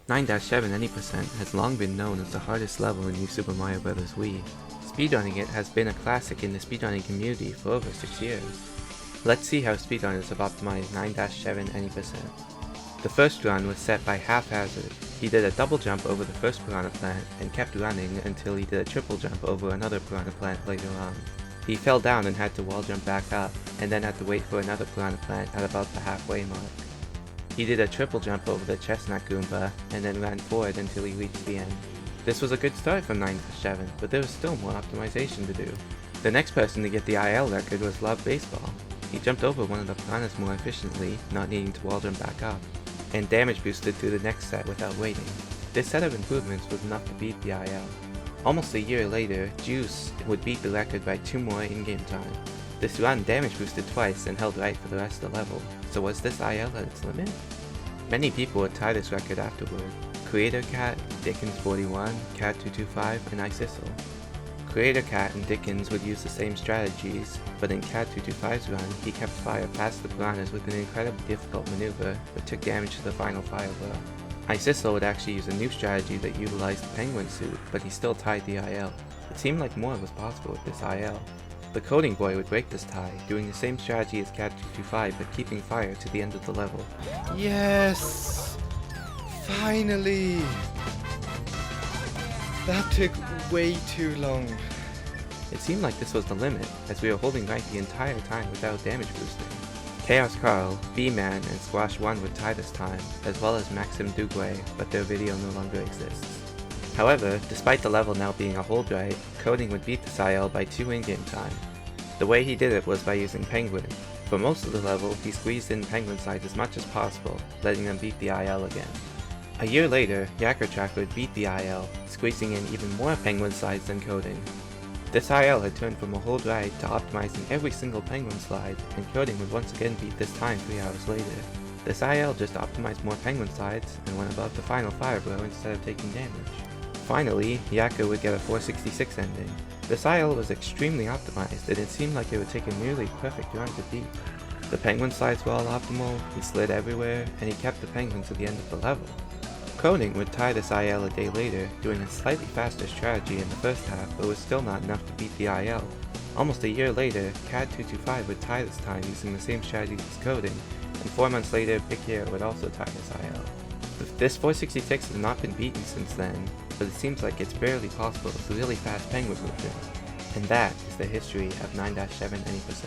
9-7 Any% has long been known as the hardest level in New Super Mario Bros. Wii. Speedrunning it has been a classic in the speedrunning community for over 6 years. Let's see how speedrunners have optimized 9-7 Any%. The first run was set by haphazard. He did a double jump over the first piranha plant and kept running until he did a triple jump over another piranha plant later on. He fell down and had to wall jump back up, and then had to wait for another piranha plant at about the halfway mark. He did a triple jump over the chestnut Goomba, and then ran forward until he reached the end. This was a good start from 9-7, but there was still more optimization to do. The next person to get the IL record was Love Baseball. He jumped over one of the piranhas more efficiently, not needing to wall jump back up, and damage boosted through the next set without waiting. This set of improvements was enough to beat the IL. Almost a year later, Juice would beat the record by 2 more in-game time. This run damage boosted twice and held right for the rest of the level, so was this IL at its limit? Many people would tie this record afterward. Creator Cat, Dickens41, Cat225, and Icisil. Creator Cat and Dickens would use the same strategies, but in Cat225's run, he kept fire past the piranhas with an incredibly difficult maneuver, but took damage to the final fire blow. Icisil would actually use a new strategy that utilized the penguin suit, but he still tied the IL. It seemed like more was possible with this IL. The Coding Boy would break this tie, doing the same strategy as Cat225 but keeping fire to the end of the level. Yes! Finally! That took way too long. It seemed like this was the limit, as we were holding right the entire time without damage boosting. Chaos Carl, B-Man, and Squash 1 would tie this time, as well as Maxim Dugway, but their video no longer exists. However, despite the level now being a hold right, Coding would beat this IL by 2 in-game time. The way he did it was by using Penguin. For most of the level, he squeezed in Penguin sides as much as possible, letting them beat the IL again. A year later, Yakkertrack would beat the IL, squeezing in even more Penguin sides than Coding. This IL had turned from a hold right to optimizing every single Penguin slide, and Coding would once again beat this time 3 hours later. This IL just optimized more Penguin sides and went above the final fire blow instead of taking damage. Finally, Yakka would get a 466 ending. This IL was extremely optimized, and it seemed like it would take a nearly perfect run to beat. The Penguin slides were all optimal, he slid everywhere, and he kept the Penguin to the end of the level. Coding would tie this IL a day later, doing a slightly faster strategy in the first half, but was still not enough to beat the IL. Almost a year later, Cat225 would tie this time using the same strategy as Coding, and 4 months later, Big Hero would also tie this IL. This 466 has not been beaten since then, but it seems like it's barely possible with really fast penguin movement. And that is the history of 9-7 Any%.